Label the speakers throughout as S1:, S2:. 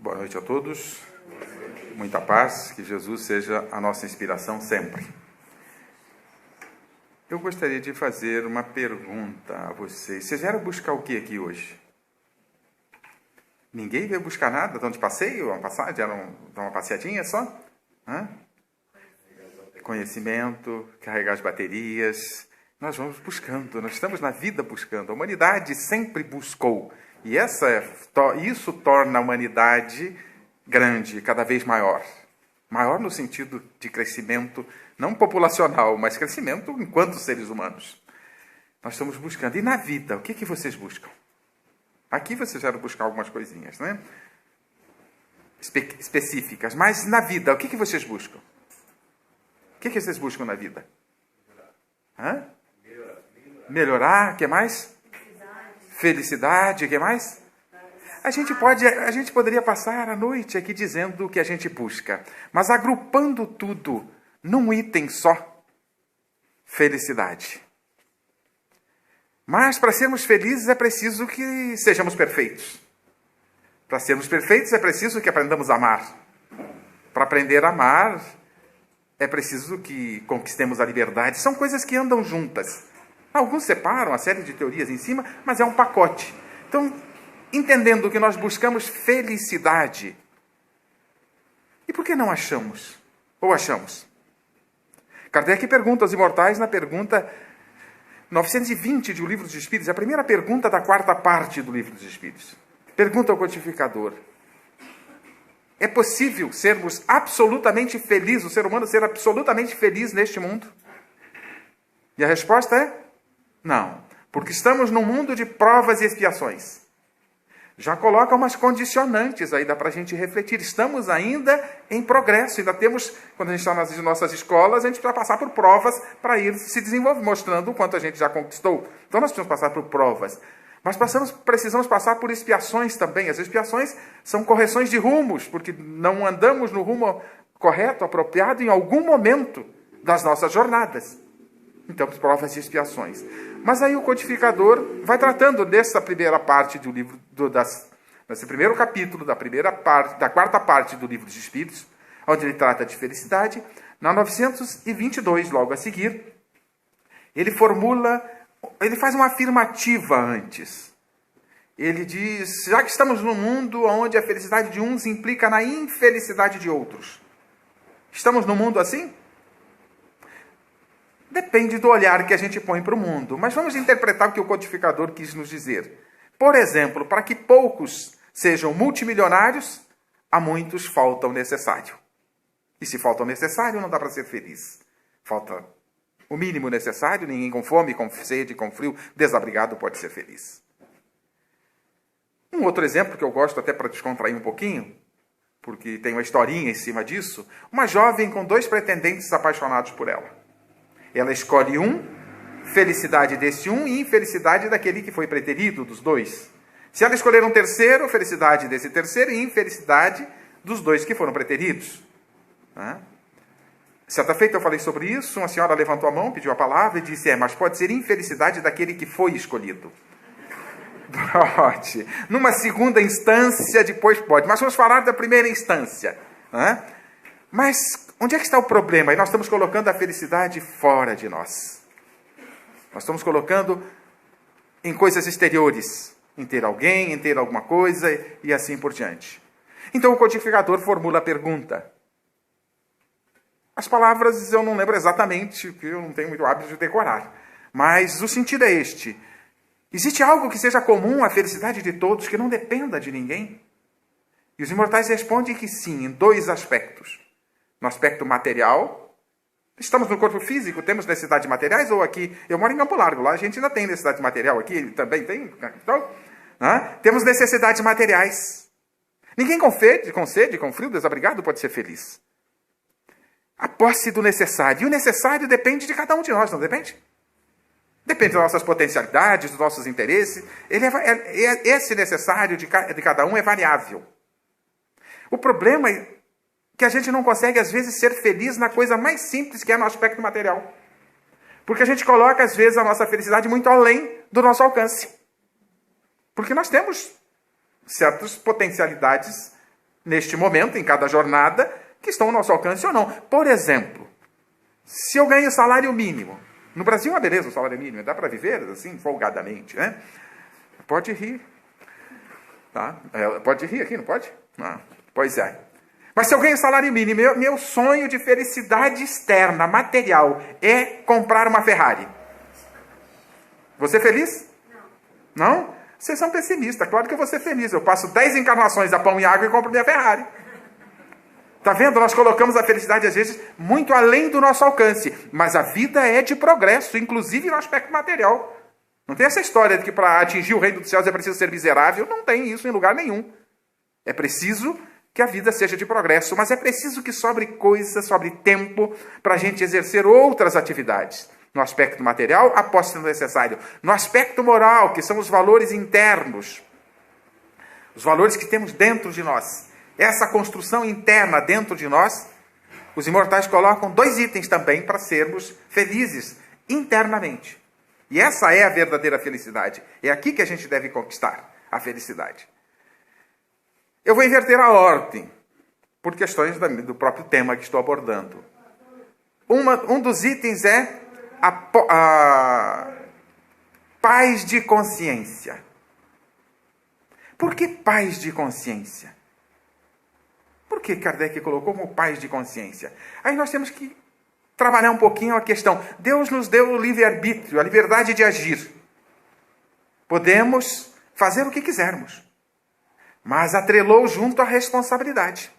S1: Boa noite a todos, muita paz, que Jesus seja a nossa inspiração sempre. Eu gostaria de fazer uma pergunta a vocês. Vocês vieram buscar o que aqui hoje? Ninguém veio buscar nada? Estão de passeio? Uma passagem? Dar uma passeadinha só? Conhecimento, carregar as baterias. Nós vamos buscando, nós estamos na vida buscando. A humanidade sempre buscou. E isso torna a humanidade grande, cada vez maior. Maior no sentido de crescimento, não populacional, mas crescimento enquanto seres humanos. Nós estamos buscando. E na vida, o que vocês buscam? Aqui vocês vão buscar algumas coisinhas, né? Específicas. Mas na vida, o que vocês buscam? O que vocês buscam na vida? Melhorar. O que mais? Felicidade. O que mais? A gente poderia passar a noite aqui dizendo o que a gente busca, mas agrupando tudo num item só: felicidade. Mas para sermos felizes é preciso que sejamos perfeitos. Para sermos perfeitos é preciso que aprendamos a amar. Para aprender a amar é preciso que conquistemos a liberdade. São coisas que andam juntas. Alguns separam a série de teorias em cima, mas é um pacote. Então, entendendo que nós buscamos felicidade, e por que não achamos? Ou achamos? Kardec pergunta aos imortais na pergunta 920 do Livro dos Espíritos, a primeira pergunta da quarta parte do Livro dos Espíritos. Pergunta ao codificador: é possível sermos absolutamente felizes, o ser humano ser absolutamente feliz neste mundo? E a resposta é: não, porque estamos num mundo de provas e expiações. Já coloca umas condicionantes aí, dá para a gente refletir. Estamos ainda em progresso, ainda temos, quando a gente está nas nossas escolas, a gente precisa passar por provas para ir se desenvolver, mostrando o quanto a gente já conquistou. Então nós precisamos passar por provas. Mas precisamos passar por expiações também. As expiações são correções de rumos, porque não andamos no rumo correto, apropriado, em algum momento das nossas jornadas. Então, provas e expiações. Mas aí o codificador vai tratando dessa primeira parte do livro, nesse primeiro capítulo da quarta parte do Livro dos Espíritos, onde ele trata de felicidade. Na 922, logo a seguir, ele faz uma afirmativa antes. Ele diz: já que estamos num mundo onde a felicidade de uns implica na infelicidade de outros, estamos num mundo assim? Depende do olhar que a gente põe para o mundo. Mas vamos interpretar o que o codificador quis nos dizer. Por exemplo, para que poucos sejam multimilionários, a muitos falta o necessário. E se falta o necessário, não dá para ser feliz. Falta o mínimo necessário, ninguém com fome, com sede, com frio, desabrigado pode ser feliz. Um outro exemplo que eu gosto até para descontrair um pouquinho, porque tem uma historinha em cima disso: uma jovem com 2 pretendentes apaixonados por ela. Ela escolhe felicidade desse e infelicidade daquele que foi preterido, dos 2. Se ela escolher um terceiro, felicidade desse terceiro e infelicidade dos 2 que foram preteridos. Certa feita eu falei sobre isso, uma senhora levantou a mão, pediu a palavra e disse: mas pode ser infelicidade daquele que foi escolhido. Pode. Numa segunda instância, depois pode. Mas vamos falar da primeira instância. Mas onde é que está o problema? E nós estamos colocando a felicidade fora de nós. Nós estamos colocando em coisas exteriores. Em ter alguém, em ter alguma coisa e assim por diante. Então o codificador formula a pergunta. As palavras eu não lembro exatamente, porque eu não tenho muito hábito de decorar. Mas o sentido é este: existe algo que seja comum à felicidade de todos, que não dependa de ninguém? E os imortais respondem que sim, em 2 aspectos. No aspecto material, estamos no corpo físico, temos necessidades materiais, ou aqui, eu moro em Campo Largo, lá a gente ainda tem necessidade material, aqui também tem, então, temos necessidades materiais. Ninguém com sede, com frio, desabrigado pode ser feliz. A posse do necessário, e o necessário depende de cada um de nós, não depende? Depende das nossas potencialidades, dos nossos interesses. Esse necessário de cada um é variável. O problema é que a gente não consegue, às vezes, ser feliz na coisa mais simples, que é no aspecto material. Porque a gente coloca, às vezes, a nossa felicidade muito além do nosso alcance. Porque nós temos certas potencialidades neste momento, em cada jornada, que estão ao nosso alcance ou não. Por exemplo, se eu ganho salário mínimo, no Brasil é uma beleza o salário mínimo, dá para viver assim, folgadamente, né? Pode rir. Tá? Pode rir aqui, não pode? Não. Pois é. Mas se eu ganho salário mínimo, meu sonho de felicidade externa, material, é comprar uma Ferrari. Você é feliz? Não? Vocês são pessimistas. Claro que eu vou ser feliz. Eu passo 10 encarnações a pão e água e compro minha Ferrari. Está vendo? Nós colocamos a felicidade, às vezes, muito além do nosso alcance. Mas a vida é de progresso, inclusive no aspecto material. Não tem essa história de que para atingir o reino dos céus é preciso ser miserável. Não tem isso em lugar nenhum. É preciso que a vida seja de progresso, mas é preciso que sobre coisa, sobre tempo, para a gente exercer outras atividades. No aspecto material, após sendo necessário. No aspecto moral, que são os valores internos. Os valores que temos dentro de nós. Essa construção interna dentro de nós, os imortais colocam 2 itens também para sermos felizes internamente. E essa é a verdadeira felicidade. É aqui que a gente deve conquistar a felicidade. Eu vou inverter a ordem, por questões do próprio tema que estou abordando. Um dos itens é a paz de consciência. Por que paz de consciência? Por que Kardec colocou como paz de consciência? Aí nós temos que trabalhar um pouquinho a questão. Deus nos deu o livre-arbítrio, a liberdade de agir. Podemos fazer o que quisermos, mas atrelou junto a responsabilidade.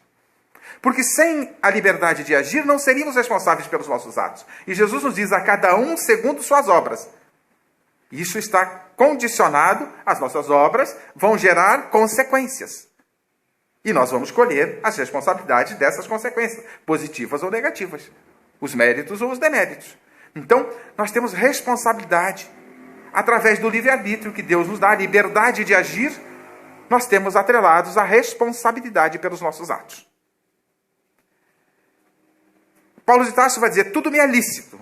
S1: Porque sem a liberdade de agir, não seríamos responsáveis pelos nossos atos. E Jesus nos diz, a cada um segundo suas obras. Isso está condicionado, as nossas obras vão gerar consequências. E nós vamos colher as responsabilidades dessas consequências, positivas ou negativas. Os méritos ou os deméritos. Então, nós temos responsabilidade. Através do livre-arbítrio que Deus nos dá, a liberdade de agir, nós temos atrelados a responsabilidade pelos nossos atos. Paulo de Tarso vai dizer, tudo me é lícito.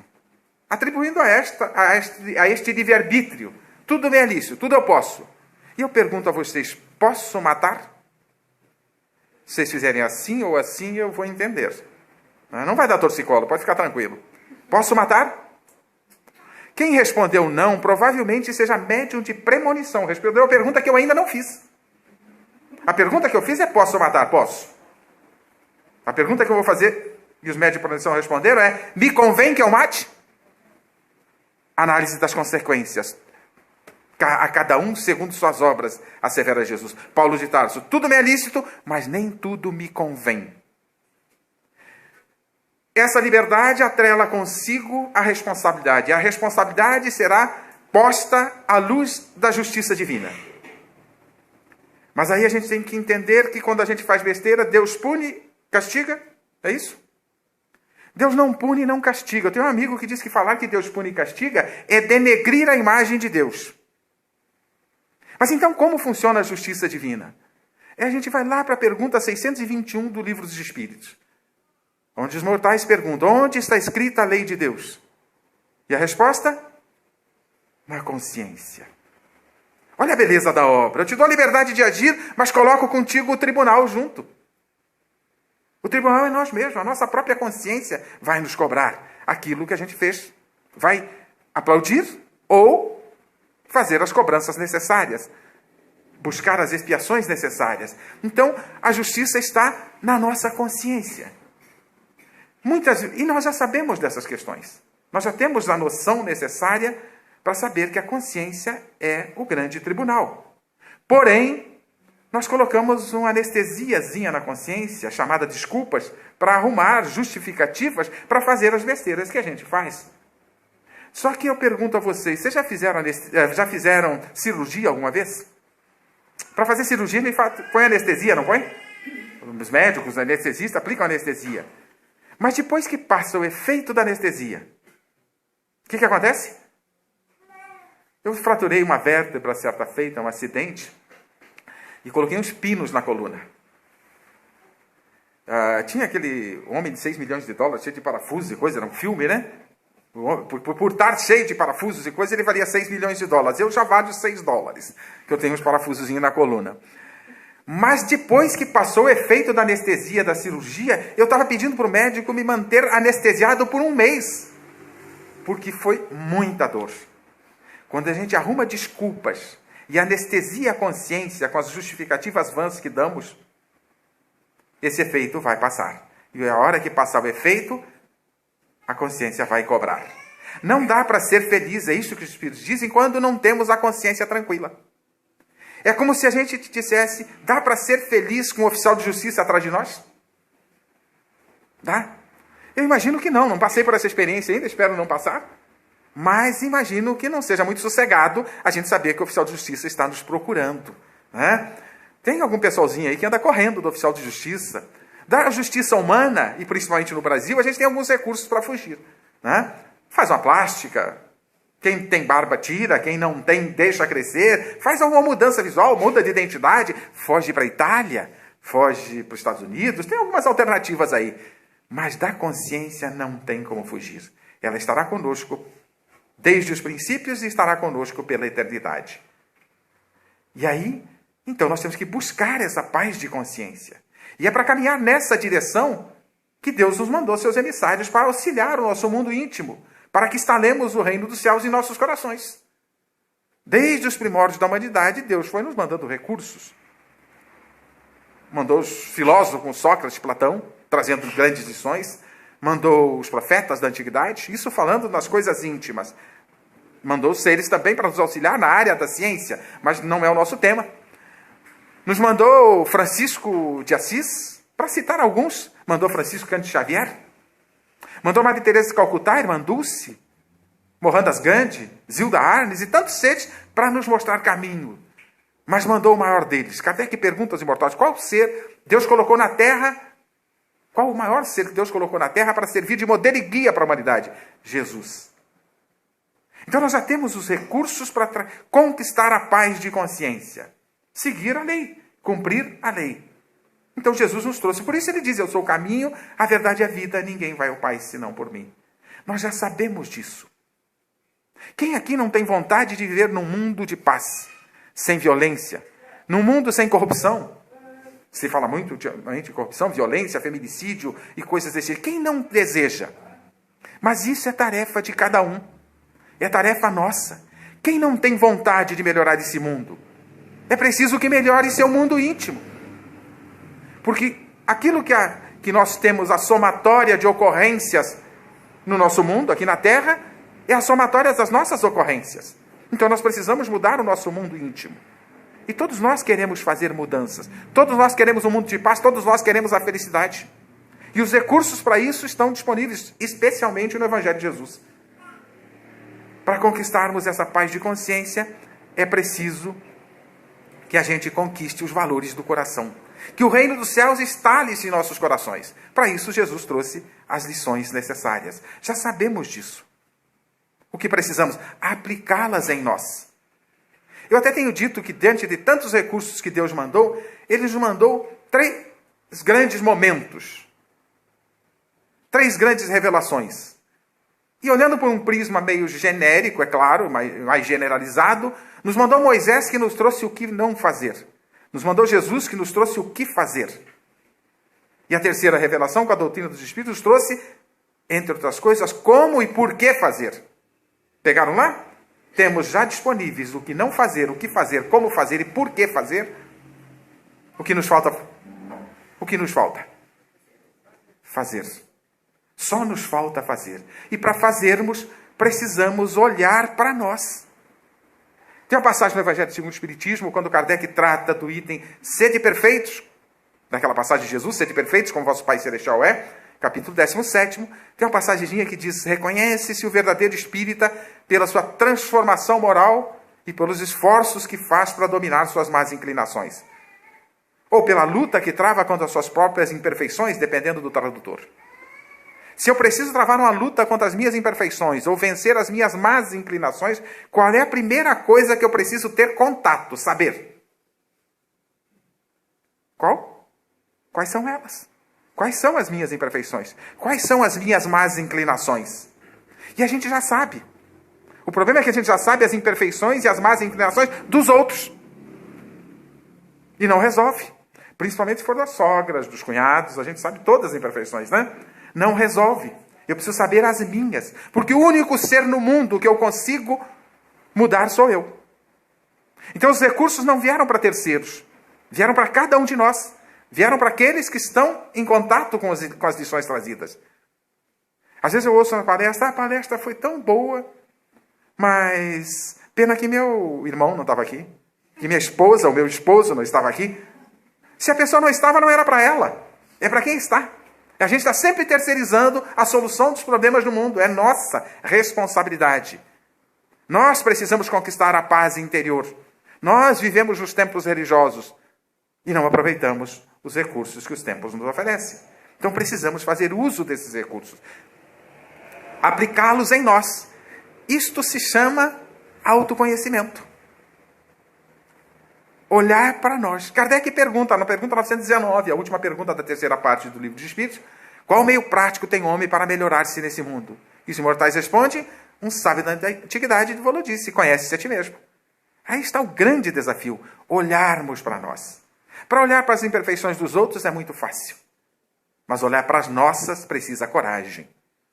S1: Atribuindo a este livre-arbítrio. Tudo me é lícito, tudo eu posso. E eu pergunto a vocês, posso matar? Se vocês fizerem assim ou assim, eu vou entender. Não vai dar torcicolo, pode ficar tranquilo. Posso matar? Quem respondeu não, provavelmente seja médium de premonição. Respondeu a pergunta que eu ainda não fiz. A pergunta que eu fiz é, posso matar? Posso. A pergunta que eu vou fazer, e os médios de premonição responderam, é, me convém que eu mate? Análise das consequências. A cada um segundo suas obras, assevera Jesus. Paulo de Tarso, tudo me é lícito, mas nem tudo me convém. Essa liberdade atrela consigo a responsabilidade. A responsabilidade será posta à luz da justiça divina. Mas aí a gente tem que entender que quando a gente faz besteira, Deus pune, castiga. É isso? Deus não pune e não castiga. Eu tenho um amigo que diz que falar que Deus pune e castiga é denegrir a imagem de Deus. Mas então como funciona a justiça divina? A gente vai lá para a pergunta 621 do Livro dos Espíritos. Onde os mortais perguntam, onde está escrita a lei de Deus? E a resposta? Na consciência. Olha a beleza da obra. Eu te dou a liberdade de agir, mas coloco contigo o tribunal junto. O tribunal é nós mesmos, a nossa própria consciência vai nos cobrar aquilo que a gente fez. Vai aplaudir ou fazer as cobranças necessárias. Buscar as expiações necessárias. Então, a justiça está na nossa consciência. E nós já sabemos dessas questões. Nós já temos a noção necessária para saber que a consciência é o grande tribunal. Porém, nós colocamos uma anestesiazinha na consciência, chamada desculpas, para arrumar justificativas para fazer as besteiras que a gente faz. Só que eu pergunto a vocês, vocês já fizeram cirurgia alguma vez? Para fazer cirurgia, ele põe anestesia, não põe? Os médicos, os anestesistas aplicam anestesia. Mas depois que passa o efeito da anestesia, o que acontece? Eu fraturei uma vértebra certa feita, um acidente, e coloquei uns pinos na coluna. Tinha aquele homem de 6 milhões de dólares, cheio de parafusos e coisa, era um filme, né? Por estar cheio de parafusos e coisa, ele valia 6 milhões de dólares. Eu já valho $6, que eu tenho uns parafusozinhos na coluna. Mas depois que passou o efeito da anestesia, da cirurgia, eu estava pedindo para o médico me manter anestesiado por 1 mês. Porque foi muita dor. Quando a gente arruma desculpas e anestesia a consciência com as justificativas vãs que damos, esse efeito vai passar. E a hora que passar o efeito, a consciência vai cobrar. Não dá para ser feliz, é isso que os Espíritos dizem, quando não temos a consciência tranquila. É como se a gente dissesse, dá para ser feliz com um oficial de justiça atrás de nós? Dá? Eu imagino que não passei por essa experiência ainda, espero não passar. Mas imagino que não seja muito sossegado a gente saber que o oficial de justiça está nos procurando. Né? Tem algum pessoalzinho aí que anda correndo do oficial de justiça. Da justiça humana, e principalmente no Brasil, a gente tem alguns recursos para fugir. Né? Faz uma plástica, quem tem barba tira, quem não tem deixa crescer, faz alguma mudança visual, muda de identidade, foge para a Itália, foge para os Estados Unidos, tem algumas alternativas aí. Mas da consciência não tem como fugir. Ela estará conosco desde os princípios e estará conosco pela eternidade. E aí, então nós temos que buscar essa paz de consciência. E é para caminhar nessa direção que Deus nos mandou seus emissários para auxiliar o nosso mundo íntimo, para que instalemos o reino dos céus em nossos corações. Desde os primórdios da humanidade, Deus foi nos mandando recursos. Mandou os filósofos como Sócrates, Platão, trazendo grandes lições. Mandou os profetas da antiguidade, isso falando nas coisas íntimas. Mandou os seres também para nos auxiliar na área da ciência, mas não é o nosso tema. Nos mandou Francisco de Assis, para citar alguns. Mandou Francisco Cândido Xavier. Mandou Madre Teresa de Calcutá, Irmã Dulce, Mohandas Gandhi, Zilda Arnes e tantos seres para nos mostrar caminho. Mas mandou o maior deles. Kardec pergunta aos imortais, qual ser Deus colocou na Terra? Qual o maior ser que Deus colocou na Terra para servir de modelo e guia para a humanidade? Jesus. Então nós já temos os recursos para conquistar a paz de consciência. Seguir a lei, cumprir a lei. Então Jesus nos trouxe. Por isso ele diz, eu sou o caminho, a verdade e a vida, ninguém vai ao Pai senão por mim. Nós já sabemos disso. Quem aqui não tem vontade de viver num mundo de paz, sem violência, num mundo sem corrupção? Se fala muito ultimamente de corrupção, violência, feminicídio e coisas desse tipo. Quem não deseja? Mas isso é tarefa de cada um. É tarefa nossa. Quem não tem vontade de melhorar esse mundo? É preciso que melhore seu mundo íntimo. Porque aquilo que nós temos, a somatória de ocorrências no nosso mundo, aqui na Terra, é a somatória das nossas ocorrências. Então nós precisamos mudar o nosso mundo íntimo. E todos nós queremos fazer mudanças. Todos nós queremos um mundo de paz, todos nós queremos a felicidade. E os recursos para isso estão disponíveis, especialmente no Evangelho de Jesus. Para conquistarmos essa paz de consciência, é preciso que a gente conquiste os valores do coração. Que o reino dos céus instale-se em nossos corações. Para isso, Jesus trouxe as lições necessárias. Já sabemos disso. O que precisamos? Aplicá-las em nós. Eu até tenho dito que, diante de tantos recursos que Deus mandou, Ele nos mandou 3 grandes momentos. 3 grandes revelações. E olhando por um prisma meio genérico, é claro, mais generalizado, nos mandou Moisés, que nos trouxe o que não fazer. Nos mandou Jesus, que nos trouxe o que fazer. E a terceira revelação, com a doutrina dos Espíritos, trouxe, entre outras coisas, como e por que fazer. Pegaram lá? Temos já disponíveis o que não fazer, o que fazer, como fazer e por que fazer. O que nos falta? O que nos falta? Fazer. Só nos falta fazer. E para fazermos, precisamos olhar para nós. Tem uma passagem no Evangelho segundo o Espiritismo, quando Kardec trata do item sede perfeitos, naquela passagem de Jesus, sede perfeitos, como vosso Pai Celestial é, capítulo 17, tem uma passagemzinha que diz, reconhece-se o verdadeiro espírita pela sua transformação moral e pelos esforços que faz para dominar suas más inclinações. Ou pela luta que trava contra suas próprias imperfeições, dependendo do tradutor. Se eu preciso travar uma luta contra as minhas imperfeições ou vencer as minhas más inclinações, qual é a primeira coisa que eu preciso ter contato, saber? Qual? Quais são elas? Quais são as minhas imperfeições? Quais são as minhas más inclinações? E a gente já sabe. O problema é que a gente já sabe as imperfeições e as más inclinações dos outros. E não resolve. Principalmente se for das sogras, dos cunhados, a gente sabe todas as imperfeições, né? Não resolve. Eu preciso saber as minhas. Porque o único ser no mundo que eu consigo mudar sou eu. Então os recursos não vieram para terceiros. Vieram para cada um de nós. Vieram para aqueles que estão em contato com as lições trazidas. Às vezes eu ouço na palestra, a palestra foi tão boa, mas pena que meu irmão não estava aqui. Que minha esposa, ou meu esposo não estava aqui. Se a pessoa não estava, não era para ela. É para quem está. A gente está sempre terceirizando a solução dos problemas do mundo. É nossa responsabilidade. Nós precisamos conquistar a paz interior. Nós vivemos nos templos religiosos e não aproveitamos os recursos que os templos nos oferecem. Então precisamos fazer uso desses recursos. Aplicá-los em nós. Isto se chama autoconhecimento. Olhar para nós. Kardec pergunta, na pergunta 919, a última pergunta da terceira parte do Livro dos Espíritos, qual meio prático tem o homem para melhorar-se nesse mundo? E os imortais respondem, um sábio da antiguidade falou disso, conhece-se a ti mesmo. Aí está o grande desafio, olharmos para nós. Para olhar para as imperfeições dos outros é muito fácil. Mas olhar para as nossas precisa coragem.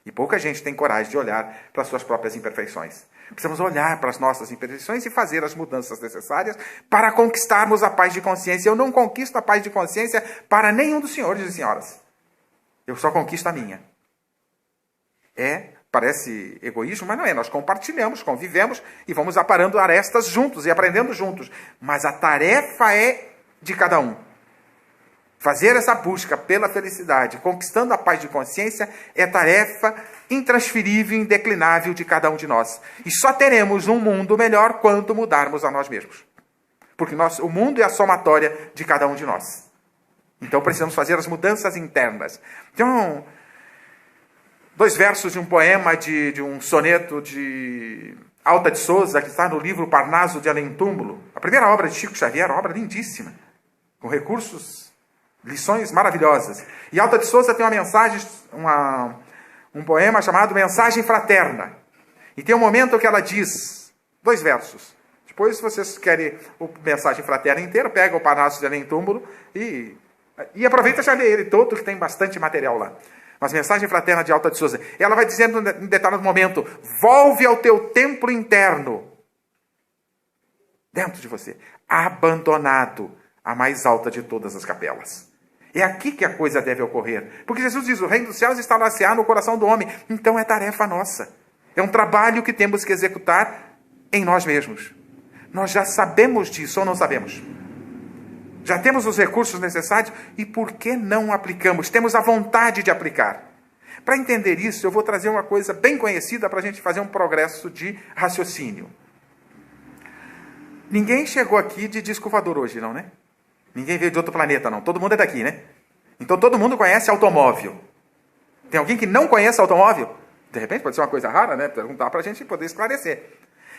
S1: E pouca gente tem coragem de olhar para as suas próprias imperfeições. Precisamos olhar para as nossas imperfeições e fazer as mudanças necessárias para conquistarmos a paz de consciência. Eu não conquisto a paz de consciência para nenhum dos senhores e senhoras. Eu só conquisto a minha. Parece egoísmo, mas não é. Nós compartilhamos, convivemos e vamos aparando arestas juntos e aprendendo juntos. Mas a tarefa é de cada um. Fazer essa busca pela felicidade, conquistando a paz de consciência, é tarefa intransferível e indeclinável de cada um de nós. E só teremos um mundo melhor quando mudarmos a nós mesmos. Porque o mundo é a somatória de cada um de nós. Então precisamos fazer as mudanças internas. Então, 2 versos de um poema, de um soneto de Alta de Souza, que está no livro Parnaso de Além Túmulo. A primeira obra de Chico Xavier, uma obra lindíssima, com recursos, lições maravilhosas. E Alta de Souza tem uma mensagem, um poema chamado Mensagem Fraterna. E tem um momento que ela diz, 2 versos. Depois, se vocês querem a Mensagem Fraterna inteira, pega o Parnaso de Além Túmulo e aproveita já lê ele todo, que tem bastante material lá. Mas Mensagem Fraterna de Alta de Souza. Ela vai dizendo em determinado momento, volve ao teu templo interno, dentro de você, abandonado, a mais alta de todas as capelas. É aqui que a coisa deve ocorrer. Porque Jesus diz, o reino dos céus está laceado no coração do homem. Então é tarefa nossa. É um trabalho que temos que executar em nós mesmos. Nós já sabemos disso ou não sabemos? Já temos os recursos necessários e por que não aplicamos? Temos a vontade de aplicar. Para entender isso, eu vou trazer uma coisa bem conhecida para a gente fazer um progresso de raciocínio. Ninguém chegou aqui de disco voador hoje, não, né? Ninguém veio de outro planeta, não. Todo mundo é daqui, né? Então todo mundo conhece automóvel. Tem alguém que não conhece automóvel? De repente pode ser uma coisa rara, né? Perguntar para a gente poder esclarecer.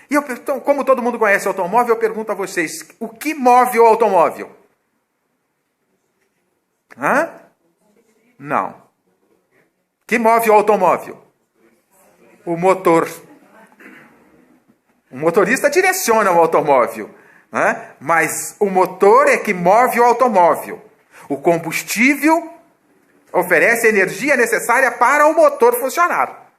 S1: E então, como todo mundo conhece automóvel, eu pergunto a vocês, o que move o automóvel? Hã? Não. O que move o automóvel? O motor. O motorista direciona o automóvel. Mas o motor é que move o automóvel. O combustível oferece a energia necessária para o motor funcionar.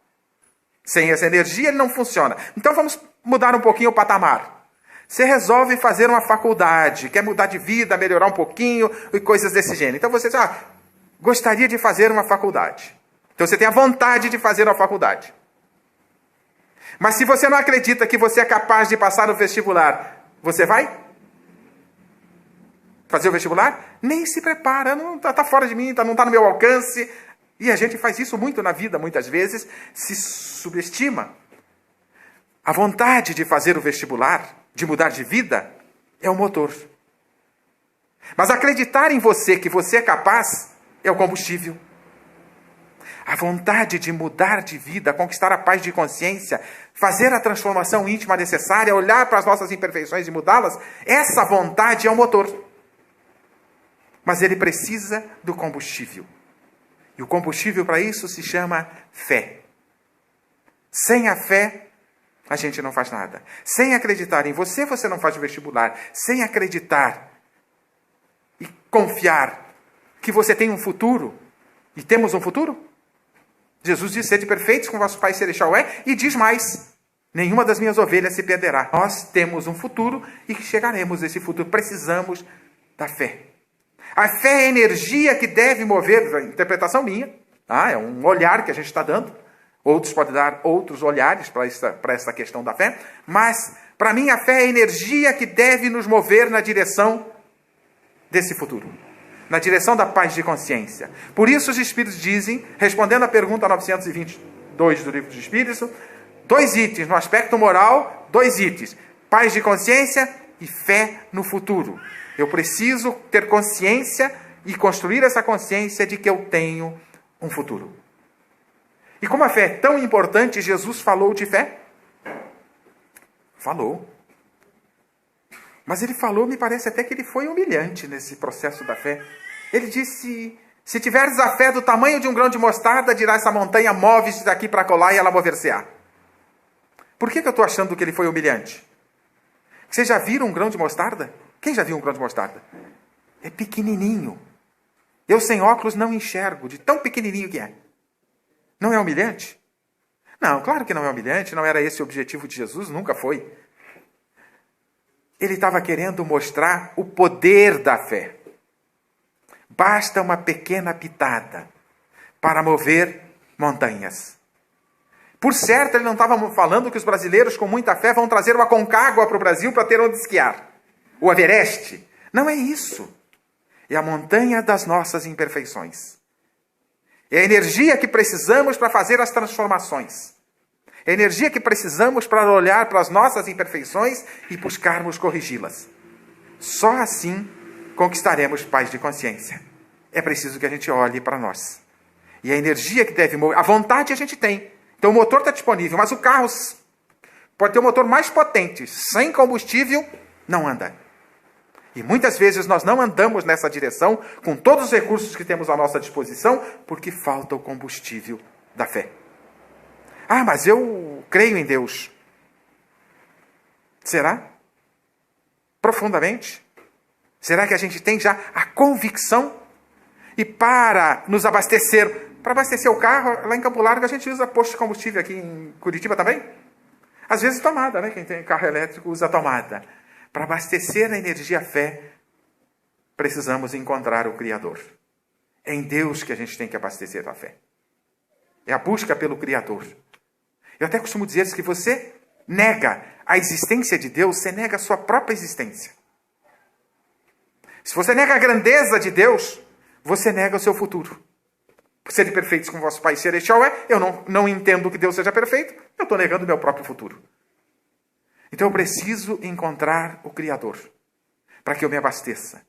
S1: Sem essa energia ele não funciona. Então vamos mudar um pouquinho o patamar. Você resolve fazer uma faculdade, quer mudar de vida, melhorar um pouquinho e coisas desse gênero. Então você diz, gostaria de fazer uma faculdade. Então você tem a vontade de fazer uma faculdade. Mas se você não acredita que você é capaz de passar no vestibular, você vai fazer o vestibular? Nem se prepara, não está fora de mim, não está no meu alcance. E a gente faz isso muito na vida, muitas vezes, se subestima. A vontade de fazer o vestibular, de mudar de vida, é o motor. Mas acreditar em você, que você é capaz, é o combustível. A vontade de mudar de vida, conquistar a paz de consciência, fazer a transformação íntima necessária, olhar para as nossas imperfeições e mudá-las, essa vontade é o motor. Mas ele precisa do combustível. E o combustível para isso se chama fé. Sem a fé, a gente não faz nada. Sem acreditar em você, você não faz o vestibular. Sem acreditar e confiar que você tem um futuro e temos um futuro? Jesus diz: sede perfeitos como vosso Pai Celestial é, e diz mais: nenhuma das minhas ovelhas se perderá. Nós temos um futuro e chegaremos a esse futuro. Precisamos da fé. A fé é a energia que deve mover, a interpretação minha, tá? É um olhar que a gente está dando. Outros podem dar outros olhares para essa questão da fé. Mas, para mim, a fé é a energia que deve nos mover na direção desse futuro. Na direção da paz de consciência. Por isso os Espíritos dizem, respondendo à pergunta 922 do Livro dos Espíritos, 2 itens no aspecto moral, 2 itens. Paz de consciência e fé no futuro. Eu preciso ter consciência e construir essa consciência de que eu tenho um futuro. E como a fé é tão importante, Jesus falou de fé? Falou. Mas ele falou, me parece até que ele foi humilhante nesse processo da fé. Ele disse: se tiveres a fé do tamanho de um grão de mostarda, dirá essa montanha, move-se daqui para colar e ela mover-se-á. Por que eu estou achando que ele foi humilhante? Vocês já viram um grão de mostarda? Quem já viu um grão de mostarda? É pequenininho. Eu sem óculos não enxergo, de tão pequenininho que é. Não é humilhante? Não, claro que não é humilhante, não era esse o objetivo de Jesus, nunca foi. Ele estava querendo mostrar o poder da fé. Basta uma pequena pitada para mover montanhas. Por certo, ele não estava falando que os brasileiros com muita fé vão trazer uma Concagua para o Brasil para ter onde esquiar. O Everest. Não é isso. É a montanha das nossas imperfeições. É a energia que precisamos para fazer as transformações. É a energia que precisamos para olhar para as nossas imperfeições e buscarmos corrigi-las. Só assim conquistaremos paz de consciência. É preciso que a gente olhe para nós. E a energia que deve mover... A vontade a gente tem. Então o motor está disponível, mas o carro pode ter um motor mais potente. Sem combustível, não anda. E muitas vezes nós não andamos nessa direção com todos os recursos que temos à nossa disposição porque falta o combustível da fé. Ah, mas eu creio em Deus. Será? Profundamente? Será que a gente tem já a convicção? E para nos abastecer, para abastecer o carro, lá em Campo Largo a gente usa posto de combustível, aqui em Curitiba também. Às vezes tomada, né? Quem tem carro elétrico usa tomada. Para abastecer a energia fé, precisamos encontrar o Criador. É em Deus que a gente tem que abastecer a fé. É a busca pelo Criador. Eu até costumo dizer que você nega a existência de Deus, você nega a sua própria existência. Se você nega a grandeza de Deus, você nega o seu futuro. Por serem perfeitos como vosso Pai Celestial é, eu não entendo que Deus seja perfeito, eu estou negando o meu próprio futuro. Então eu preciso encontrar o Criador, para que eu me abasteça.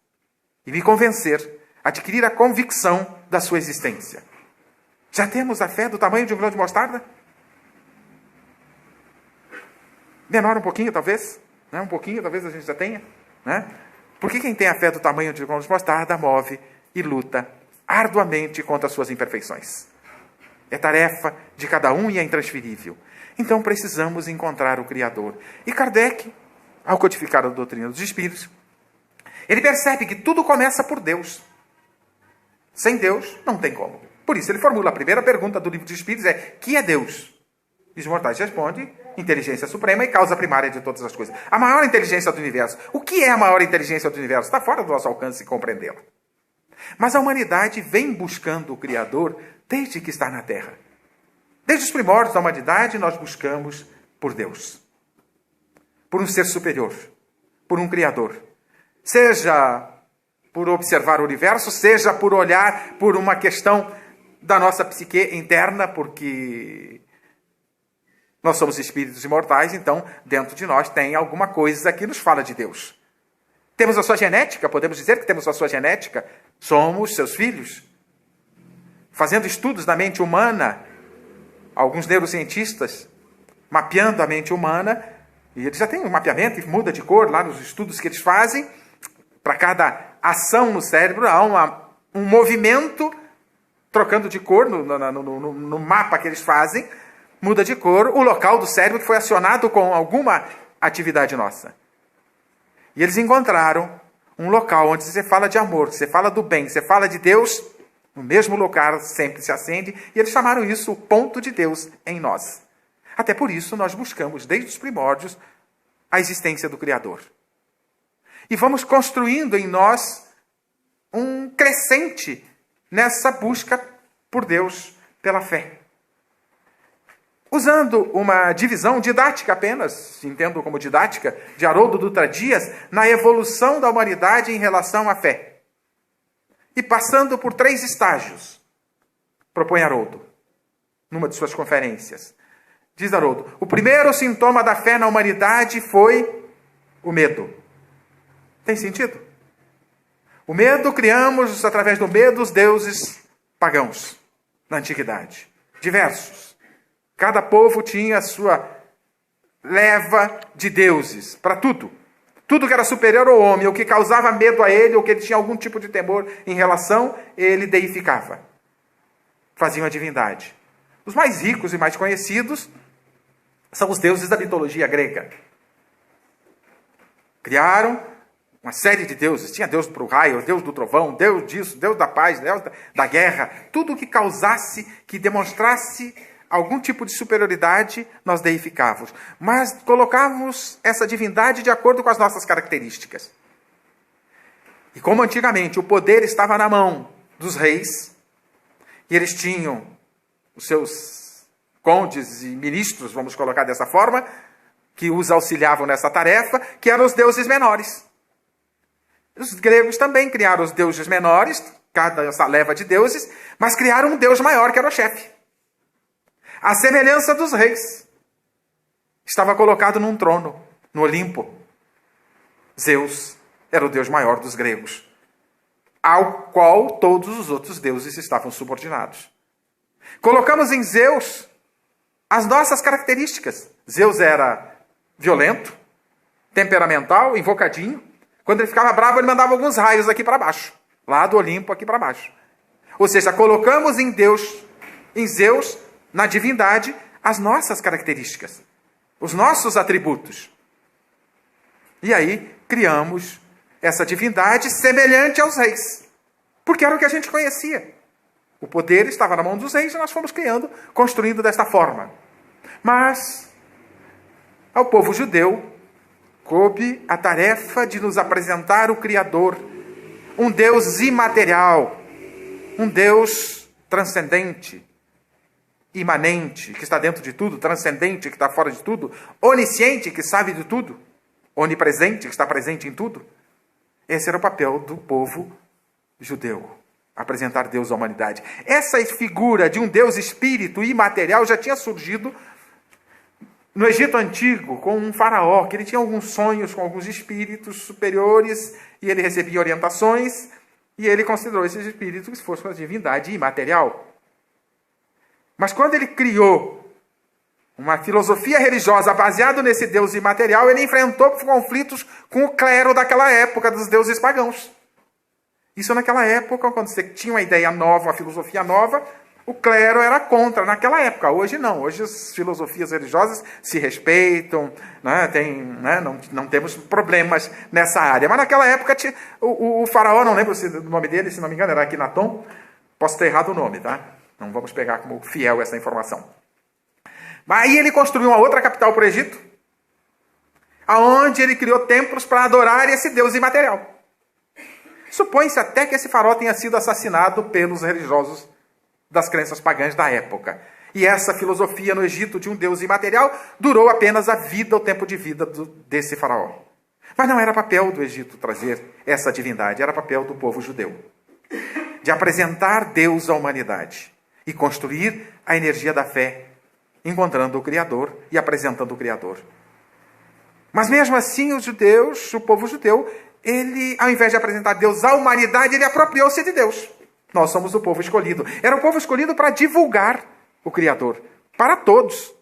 S1: E me convencer, adquirir a convicção da sua existência. Já temos a fé do tamanho de um grão de mostarda? Menor um pouquinho, talvez. Né? Um pouquinho, talvez a gente já tenha. Né? Porque quem tem a fé do tamanho de um grão de mostarda move e luta arduamente contra as suas imperfeições. É tarefa de cada um e é intransferível. Então precisamos encontrar o Criador. E Kardec, ao codificar a doutrina dos Espíritos, ele percebe que tudo começa por Deus. Sem Deus, não tem como. Por isso ele formula a primeira pergunta do Livro dos Espíritos, que é Deus? E os mortais respondem: inteligência suprema e causa primária de todas as coisas. A maior inteligência do universo. O que é a maior inteligência do universo? Está fora do nosso alcance compreendê-la. Mas a humanidade vem buscando o Criador desde que está na Terra. Desde os primórdios da humanidade, nós buscamos por Deus. Por um ser superior. Por um Criador. Seja por observar o universo, seja por olhar por uma questão da nossa psique interna, porque nós somos espíritos imortais, então dentro de nós tem alguma coisa que nos fala de Deus. Temos a sua genética, podemos dizer que temos a sua genética. Somos seus filhos. Fazendo estudos da mente humana, alguns neurocientistas mapeando a mente humana, e eles já têm um mapeamento e muda de cor lá nos estudos que eles fazem. Para cada ação no cérebro há um movimento trocando de cor no mapa que eles fazem, muda de cor o local do cérebro que foi acionado com alguma atividade nossa. E eles encontraram Um local onde você fala de amor, você fala do bem, você fala de Deus, no mesmo lugar sempre se acende, e eles chamaram isso o ponto de Deus em nós. Até por isso nós buscamos, desde os primórdios, a existência do Criador. E vamos construindo em nós um crescente nessa busca por Deus pela fé. Usando uma divisão didática apenas, entendo como didática, de Haroldo Dutra Dias, na evolução da humanidade em relação à fé. E passando por 3 estágios, propõe Haroldo, numa de suas conferências. Diz Haroldo, o primeiro sintoma da fé na humanidade foi o medo. Tem sentido? O medo, criamos através do medo os deuses pagãos na antiguidade. Diversos. Cada povo tinha a sua leva de deuses para tudo. Tudo que era superior ao homem, o que causava medo a ele, ou que ele tinha algum tipo de temor em relação, ele deificava. Fazia uma divindade. Os mais ricos e mais conhecidos são os deuses da mitologia grega. Criaram uma série de deuses. Tinha Deus para o raio, Deus do trovão, Deus disso, Deus da paz, Deus da guerra. Tudo que causasse, que demonstrasse algum tipo de superioridade, nós deificávamos. Mas colocávamos essa divindade de acordo com as nossas características. E como antigamente o poder estava na mão dos reis, e eles tinham os seus condes e ministros, vamos colocar dessa forma, que os auxiliavam nessa tarefa, que eram os deuses menores. Os gregos também criaram os deuses menores, cada essa leva de deuses, mas criaram um deus maior, que era o chefe. A semelhança dos reis. Estava colocado num trono, no Olimpo. Zeus era o deus maior dos gregos, ao qual todos os outros deuses estavam subordinados. Colocamos em Zeus as nossas características. Zeus era violento, temperamental, invocadinho. Quando ele ficava bravo, ele mandava alguns raios aqui para baixo. Lá do Olimpo, aqui para baixo. Ou seja, colocamos em Zeus, na divindade, as nossas características. Os nossos atributos. E aí, criamos essa divindade semelhante aos reis. Porque era o que a gente conhecia. O poder estava na mão dos reis e nós fomos criando, construindo desta forma. Mas, ao povo judeu, coube a tarefa de nos apresentar o Criador, um Deus imaterial, um Deus transcendente, imanente, que está dentro de tudo, transcendente, que está fora de tudo, onisciente, que sabe de tudo, onipresente, que está presente em tudo. Esse era o papel do povo judeu, apresentar Deus à humanidade. Essa figura de um Deus espírito imaterial já tinha surgido no Egito Antigo, com um faraó, que ele tinha alguns sonhos com alguns espíritos superiores, e ele recebia orientações, e ele considerou esses espíritos que fossem uma divindade imaterial. Mas quando ele criou uma filosofia religiosa baseada nesse Deus imaterial, ele enfrentou conflitos com o clero daquela época, dos deuses pagãos. Isso naquela época, quando você tinha uma ideia nova, uma filosofia nova, o clero era contra naquela época. Hoje não. Hoje as filosofias religiosas se respeitam, né? Não temos problemas nessa área. Mas naquela época o faraó, não lembro o nome dele, se não me engano, era Akhenaton. Posso ter errado o nome, tá? Não vamos pegar como fiel essa informação. Mas aí ele construiu uma outra capital para o Egito, aonde ele criou templos para adorar esse Deus imaterial. Supõe-se até que esse faraó tenha sido assassinado pelos religiosos das crenças pagãs da época. E essa filosofia no Egito de um Deus imaterial durou apenas a vida, o tempo de vida desse faraó. Mas não era papel do Egito trazer essa divindade, era papel do povo judeu. De apresentar Deus à humanidade e construir a energia da fé, encontrando o Criador e apresentando o Criador. Mas mesmo assim, o povo judeu, ele, ao invés de apresentar Deus à humanidade, ele apropriou-se de Deus. Nós somos o povo escolhido. Era o povo escolhido para divulgar o Criador para todos.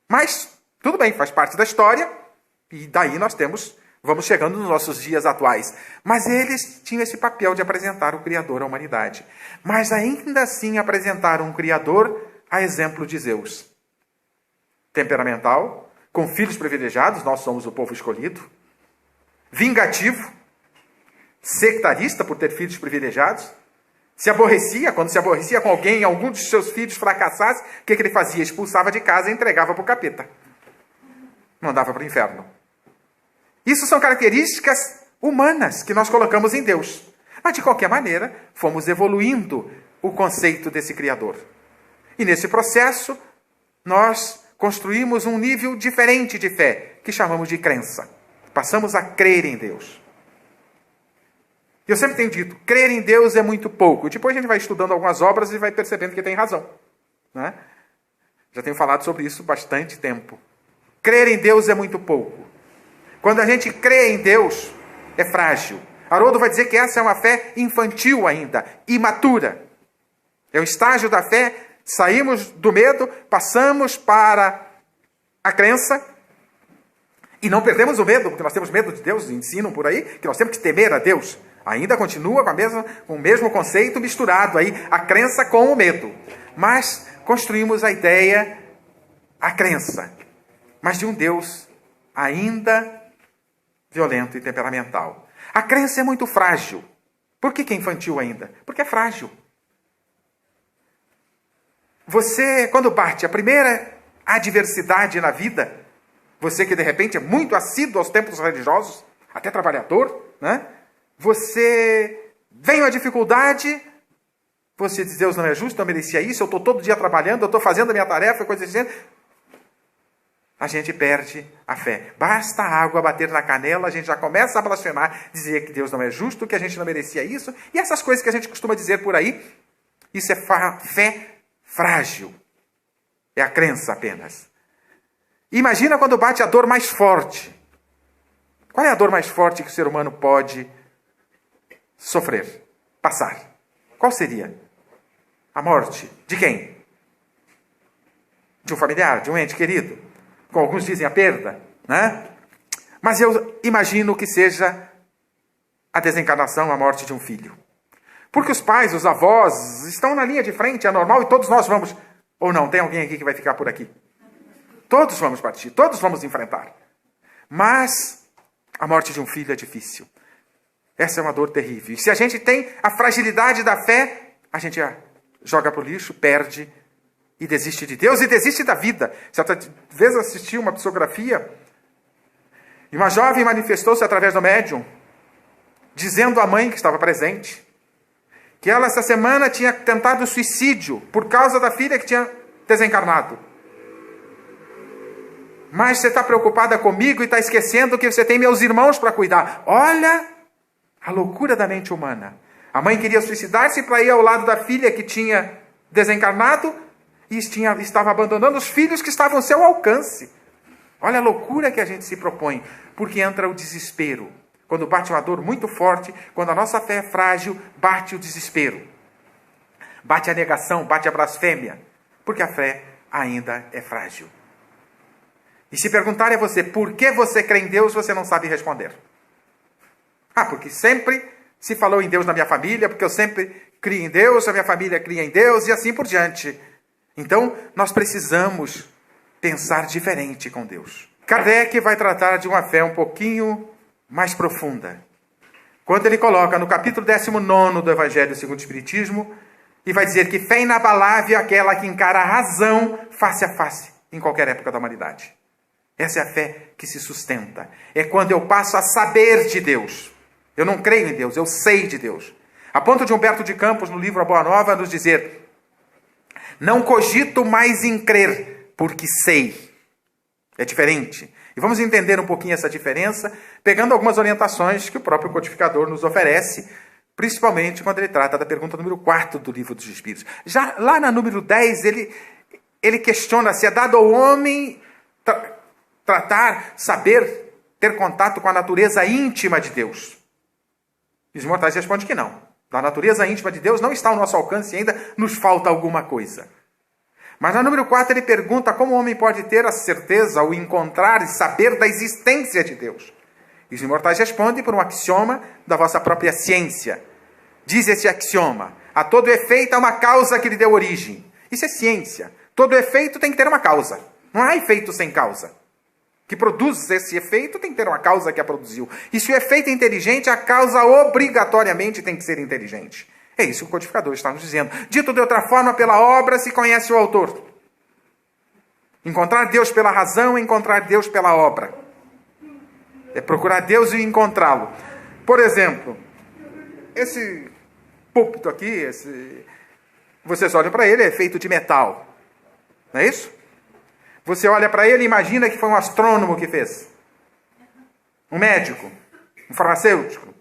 S1: Mas, tudo bem, faz parte da história. E daí vamos chegando nos nossos dias atuais. Mas eles tinham esse papel de apresentar o Criador à humanidade. Mas ainda assim apresentaram um Criador a exemplo de Zeus. Temperamental, com filhos privilegiados, nós somos o povo escolhido. Vingativo, sectarista por ter filhos privilegiados. Se aborrecia, quando se aborrecia com alguém, algum dos seus filhos fracassasse, o que ele fazia? Expulsava de casa e entregava para o capeta. Mandava para o inferno. Isso são características humanas que nós colocamos em Deus. Mas, de qualquer maneira, fomos evoluindo o conceito desse Criador. E nesse processo, nós construímos um nível diferente de fé, que chamamos de crença. Passamos a crer em Deus. Eu sempre tenho dito, crer em Deus é muito pouco. Depois a gente vai estudando algumas obras e vai percebendo que tem razão. Né? Já tenho falado sobre isso bastante tempo. Crer em Deus é muito pouco. Quando a gente crê em Deus, é frágil. Haroldo vai dizer que essa é uma fé infantil ainda, imatura. É o estágio da fé, saímos do medo, passamos para a crença, e não perdemos o medo, porque nós temos medo de Deus, ensinam por aí, que nós temos que temer a Deus. Ainda continua com o mesmo conceito misturado aí, a crença com o medo. Mas construímos a ideia, a crença, mas de um Deus ainda violento e temperamental. A crença é muito frágil. Por que é infantil ainda? Porque é frágil. Você, quando bate a primeira adversidade na vida, você que de repente é muito assíduo aos templos religiosos, até trabalhador, né? Você vem uma dificuldade, você diz, Deus não é justo, eu merecia isso, eu estou todo dia trabalhando, eu estou fazendo a minha tarefa, coisa assim. A gente perde a fé. Basta a água bater na canela, a gente já começa a blasfemar, dizer que Deus não é justo, que a gente não merecia isso, e essas coisas que a gente costuma dizer por aí, isso é fé frágil. É a crença apenas. Imagina quando bate a dor mais forte. Qual é a dor mais forte que o ser humano pode sofrer, passar? Qual seria? A morte. De quem? De um familiar, de um ente querido. Como alguns dizem, a perda, né? Mas eu imagino que seja a desencarnação, a morte de um filho. Porque os pais, os avós, estão na linha de frente, é normal, e todos nós vamos... Ou não, tem alguém aqui que vai ficar por aqui? Todos vamos partir, todos vamos enfrentar. Mas a morte de um filho é difícil. Essa é uma dor terrível. E se a gente tem a fragilidade da fé, a gente joga para o lixo, perde e desiste de Deus e desiste da vida. Certa vez eu assisti uma psicografia e uma jovem manifestou-se através do médium, dizendo à mãe que estava presente que ela essa semana tinha tentado suicídio por causa da filha que tinha desencarnado. Mas você está preocupada comigo e está esquecendo que você tem meus irmãos para cuidar. Olha a loucura da mente humana. A mãe queria suicidar-se para ir ao lado da filha que tinha desencarnado e estava abandonando os filhos que estavam ao seu alcance. Olha a loucura que a gente se propõe, porque entra o desespero. Quando bate uma dor muito forte, quando a nossa fé é frágil, bate o desespero. Bate a negação, bate a blasfêmia, porque a fé ainda é frágil. E se perguntarem a você, por que você crê em Deus, você não sabe responder. Porque sempre se falou em Deus na minha família, porque eu sempre crio em Deus, a minha família cria em Deus, e assim por diante. Então, nós precisamos pensar diferente com Deus. Kardec vai tratar de uma fé um pouquinho mais profunda. Quando ele coloca no capítulo 19 do Evangelho segundo o Espiritismo, e vai dizer que fé inabalável é aquela que encara a razão face a face, em qualquer época da humanidade. Essa é a fé que se sustenta. É quando eu passo a saber de Deus. Eu não creio em Deus, eu sei de Deus. A ponto de Humberto de Campos, no livro A Boa Nova, nos dizer: não cogito mais em crer, porque sei. É diferente. E vamos entender um pouquinho essa diferença, pegando algumas orientações que o próprio codificador nos oferece, principalmente quando ele trata da pergunta número 4 do Livro dos Espíritos. Já lá na número 10, ele questiona se é dado ao homem tratar, saber, ter contato com a natureza íntima de Deus. E os imortais respondem que não. Da natureza íntima de Deus não está ao nosso alcance e ainda nos falta alguma coisa. Mas na número 4 ele pergunta como o homem pode ter a certeza, o encontrar e saber da existência de Deus. E os imortais respondem por um axioma da vossa própria ciência. Diz esse axioma: a todo efeito há uma causa que lhe deu origem. Isso é ciência. Todo efeito tem que ter uma causa. Não há efeito sem causa. que produz esse efeito tem que ter uma causa que a produziu. E se o efeito é inteligente, a causa obrigatoriamente tem que ser inteligente. É isso que o codificador está nos dizendo. Dito de outra forma, pela obra se conhece o autor. Encontrar Deus pela razão é encontrar Deus pela obra. É procurar Deus e encontrá-lo. Por exemplo, esse púlpito aqui, vocês olham para ele, é feito de metal. Não é isso? Você olha para ele e imagina que foi um astrônomo que fez. Um médico. Um farmacêutico.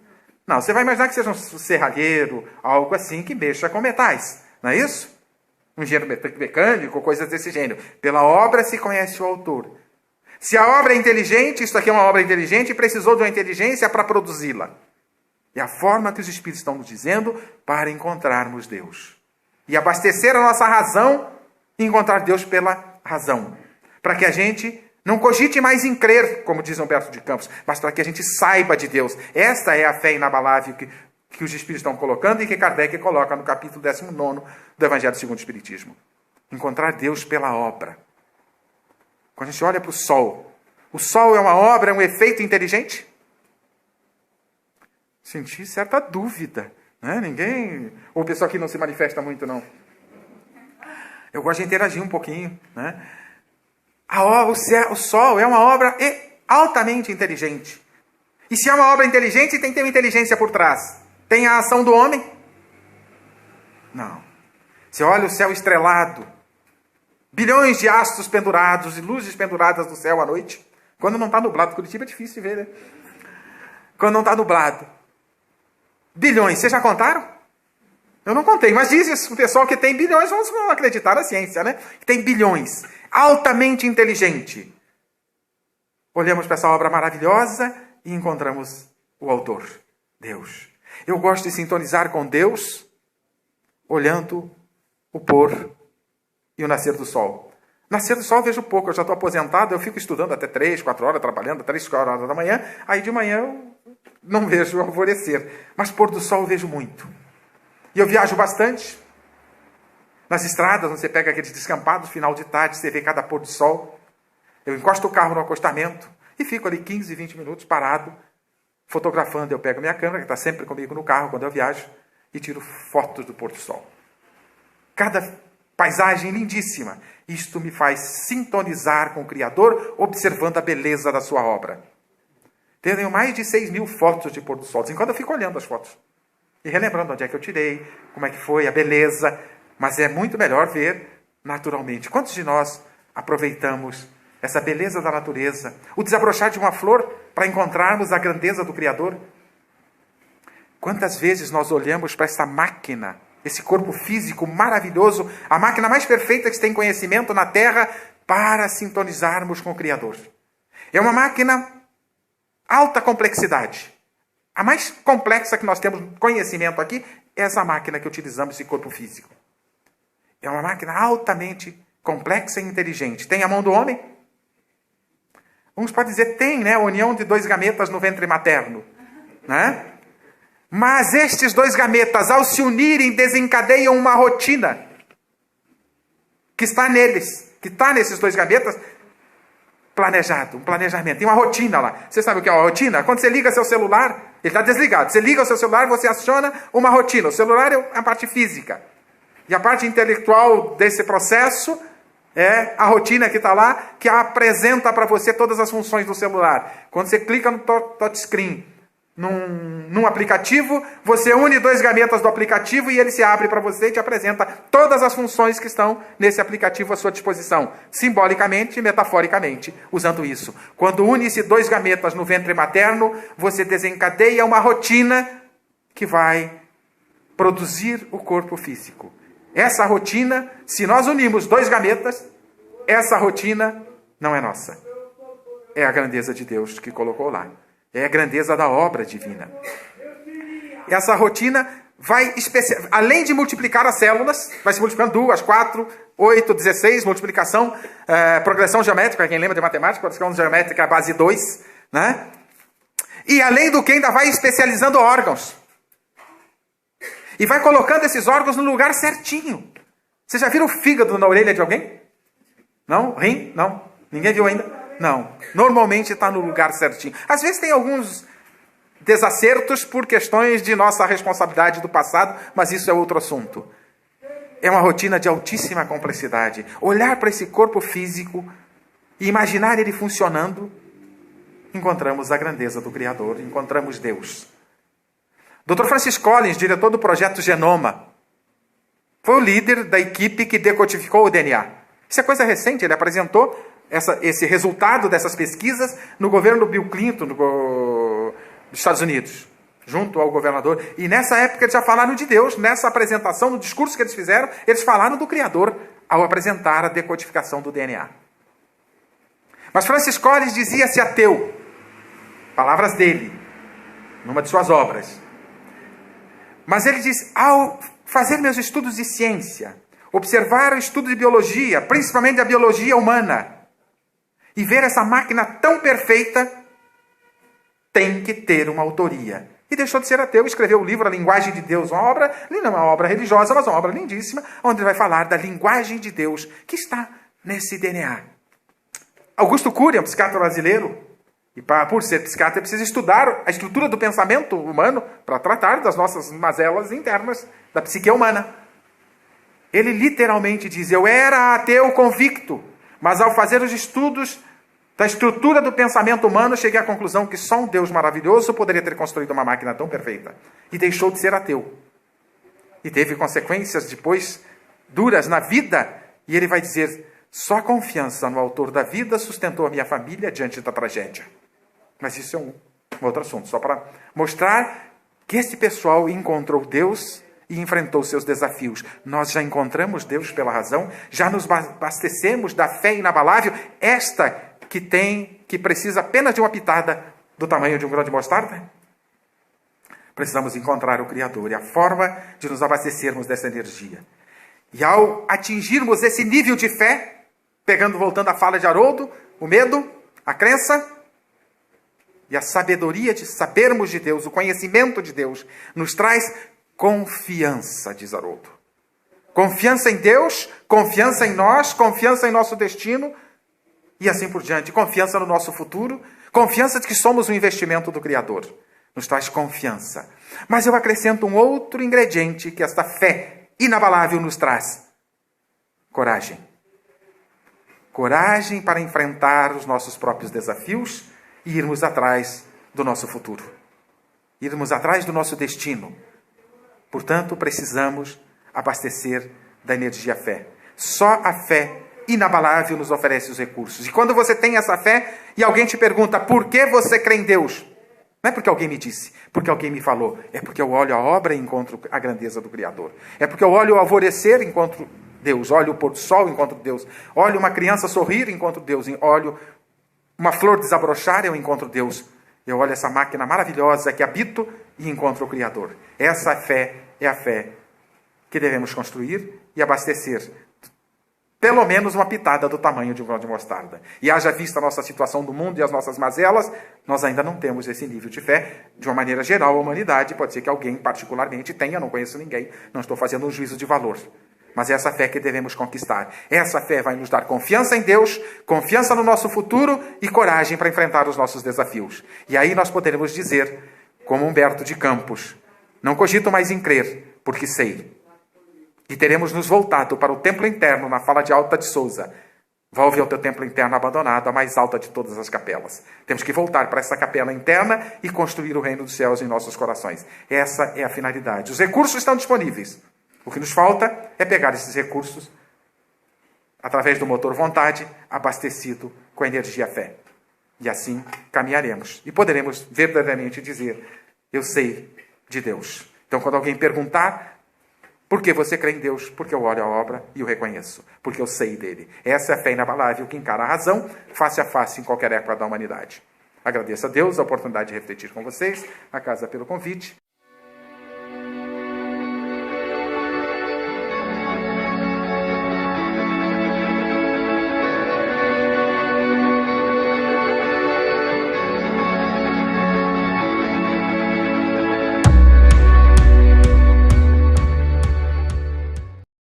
S1: Não, você vai imaginar que seja um serralheiro, algo assim que mexa com metais. Não é isso? Um engenheiro mecânico, coisas desse gênero. Pela obra se conhece o autor. Se a obra é inteligente, isso aqui é uma obra inteligente e precisou de uma inteligência para produzi-la. É a forma que os Espíritos estão nos dizendo para encontrarmos Deus. E abastecer a nossa razão e encontrar Deus pela razão. Para que a gente não cogite mais em crer, como diz Humberto de Campos, mas para que a gente saiba de Deus. Esta é a fé inabalável que os Espíritos estão colocando e que Kardec coloca no capítulo 19 do Evangelho segundo o Espiritismo. Encontrar Deus pela obra. Quando a gente olha para o sol é uma obra, é um efeito inteligente? Senti certa dúvida. Né? Ninguém... Ou o pessoal aqui não se manifesta muito, não. Eu gosto de interagir um pouquinho. Né? O sol é uma obra altamente inteligente. E se é uma obra inteligente, tem que ter uma inteligência por trás. Tem a ação do homem? Não. Você olha o céu estrelado, bilhões de astros pendurados e luzes penduradas no céu à noite. Quando não está nublado, Curitiba é difícil de ver, né? Quando não está nublado. Bilhões, vocês já contaram? Eu não contei, mas diz o pessoal que tem bilhões, vamos acreditar na ciência, né? Que tem bilhões. Altamente inteligente. Olhamos para essa obra maravilhosa e encontramos o autor, Deus. Eu gosto de sintonizar com Deus, olhando o pôr e o nascer do sol. Nascer do sol eu vejo pouco, eu já estou aposentado, eu fico estudando até 3, 4 horas, trabalhando, 3, 4 horas da manhã, aí de manhã eu não vejo o alvorecer. Mas pôr do sol eu vejo muito. E eu viajo bastante. Nas estradas, você pega aqueles descampados, final de tarde, você vê cada pôr do sol. Eu encosto o carro no acostamento e fico ali 15, 20 minutos parado, fotografando. Eu pego minha câmera, que está sempre comigo no carro quando eu viajo, e tiro fotos do pôr do sol. Cada paisagem lindíssima. Isto me faz sintonizar com o Criador, observando a beleza da sua obra. Tenho mais de 6.000 fotos de pôr do sol. Enquanto eu fico olhando as fotos. E relembrando onde é que eu tirei, como é que foi, a beleza. Mas é muito melhor ver naturalmente. Quantos de nós aproveitamos essa beleza da natureza, o desabrochar de uma flor para encontrarmos a grandeza do Criador? Quantas vezes nós olhamos para essa máquina, esse corpo físico maravilhoso, a máquina mais perfeita que se tem conhecimento na Terra, para sintonizarmos com o Criador. É uma máquina alta complexidade. A mais complexa que nós temos conhecimento aqui é essa máquina que utilizamos, esse corpo físico. É uma máquina altamente complexa e inteligente. Tem a mão do homem? Uns podem dizer, tem, né? A união de 2 gametas no ventre materno. Né? Mas estes 2 gametas, ao se unirem, desencadeiam uma rotina que está neles, que está nesses 2 gametas, planejado, um planejamento. Tem uma rotina lá. Você sabe o que é uma rotina? Quando você liga seu celular, ele está desligado. Você liga o seu celular, você aciona uma rotina. O celular é a parte física. E a parte intelectual desse processo é a rotina que está lá, que apresenta para você todas as funções do celular. Quando você clica no touchscreen, num aplicativo, você une 2 gametas do aplicativo e ele se abre para você e te apresenta todas as funções que estão nesse aplicativo à sua disposição, simbolicamente e metaforicamente, usando isso. Quando une-se 2 gametas no ventre materno, você desencadeia uma rotina que vai produzir o corpo físico. Essa rotina, se nós unimos 2 gametas, essa rotina não é nossa. É a grandeza de Deus que colocou lá. É a grandeza da obra divina. Essa rotina vai, além de multiplicar as células, vai se multiplicando 2, 4, 8, 16, multiplicação, progressão geométrica, quem lembra de matemática, progressão geométrica base 2, né? E além do que ainda vai especializando órgãos. E vai colocando esses órgãos no lugar certinho. Você já viram o fígado na orelha de alguém? Não? Rim? Não? Ninguém viu ainda? Não. Normalmente está no lugar certinho. Às vezes tem alguns desacertos por questões de nossa responsabilidade do passado, mas isso é outro assunto. É uma rotina de altíssima complexidade. Olhar para esse corpo físico e imaginar ele funcionando, encontramos a grandeza do Criador, encontramos Deus. Dr. Francis Collins, diretor do projeto Genoma, foi o líder da equipe que decodificou o DNA. Isso é coisa recente, ele apresentou esse resultado dessas pesquisas no governo Bill Clinton, dos Estados Unidos, junto ao governador. E nessa época eles já falaram de Deus. Nessa apresentação, no discurso que eles fizeram, eles falaram do Criador ao apresentar a decodificação do DNA. Mas Francis Collins dizia-se ateu. Palavras dele, numa de suas obras. Mas ele diz, ao fazer meus estudos de ciência, observar o estudo de biologia, principalmente a biologia humana, e ver essa máquina tão perfeita, tem que ter uma autoria. E deixou de ser ateu, escreveu o livro A Linguagem de Deus, uma obra, não é uma obra religiosa, mas uma obra lindíssima, onde ele vai falar da linguagem de Deus, que está nesse DNA. Augusto Cury, um psiquiatra brasileiro, e por ser psiquiatra, precisa estudar a estrutura do pensamento humano para tratar das nossas mazelas internas, da psique humana. Ele literalmente diz, eu era ateu convicto, mas ao fazer os estudos da estrutura do pensamento humano, cheguei à conclusão que só um Deus maravilhoso poderia ter construído uma máquina tão perfeita. E deixou de ser ateu. E teve consequências depois duras na vida. E ele vai dizer, só a confiança no autor da vida sustentou a minha família diante da tragédia. Mas isso é um outro assunto. Só para mostrar que esse pessoal encontrou Deus e enfrentou seus desafios. Nós já encontramos Deus pela razão, já nos abastecemos da fé inabalável, esta que precisa apenas de uma pitada do tamanho de um grão de mostarda. Precisamos encontrar o Criador e a forma de nos abastecermos dessa energia. E ao atingirmos esse nível de fé, voltando à fala de Haroldo, o medo, a crença e a sabedoria de sabermos de Deus, o conhecimento de Deus, nos traz confiança, diz Haroldo. Confiança em Deus, confiança em nós, confiança em nosso destino, e assim por diante. Confiança no nosso futuro, confiança de que somos um investimento do Criador. Nos traz confiança. Mas eu acrescento um outro ingrediente que esta fé inabalável nos traz. Coragem. Coragem para enfrentar os nossos próprios desafios e irmos atrás do nosso futuro. Irmos atrás do nosso destino. Portanto, precisamos abastecer da energia fé. Só a fé inabalável nos oferece os recursos. E quando você tem essa fé e alguém te pergunta por que você crê em Deus, não é porque alguém me disse, porque alguém me falou, é porque eu olho a obra e encontro a grandeza do Criador. É porque eu olho o alvorecer e encontro Deus, olho o pôr do sol e encontro Deus, olho uma criança sorrir e encontro Deus, olho uma flor desabrochar e eu encontro Deus. Eu olho essa máquina maravilhosa que habito e encontro o Criador. Essa fé é a fé que devemos construir e abastecer pelo menos uma pitada do tamanho de um grão de mostarda. E haja vista a nossa situação do mundo e as nossas mazelas, nós ainda não temos esse nível de fé. De uma maneira geral, a humanidade, pode ser que alguém particularmente tenha, não conheço ninguém, não estou fazendo um juízo de valor. Mas é essa fé que devemos conquistar. Essa fé vai nos dar confiança em Deus, confiança no nosso futuro e coragem para enfrentar os nossos desafios. E aí nós poderemos dizer, como Humberto de Campos, não cogito mais em crer, porque sei. E teremos nos voltado para o templo interno, na fala de Alta de Souza. Volve ao teu templo interno abandonado, a mais alta de todas as capelas. Temos que voltar para essa capela interna e construir o reino dos céus em nossos corações. Essa é a finalidade. Os recursos estão disponíveis. O que nos falta é pegar esses recursos através do motor vontade, abastecido com a energia fé. E assim caminharemos. E poderemos verdadeiramente dizer, eu sei de Deus. Então, quando alguém perguntar, por que você crê em Deus? Porque eu olho a obra e o reconheço. Porque eu sei dele. Essa é a fé inabalável que encara a razão face a face em qualquer época da humanidade. Agradeço a Deus a oportunidade de refletir com vocês. A casa pelo convite.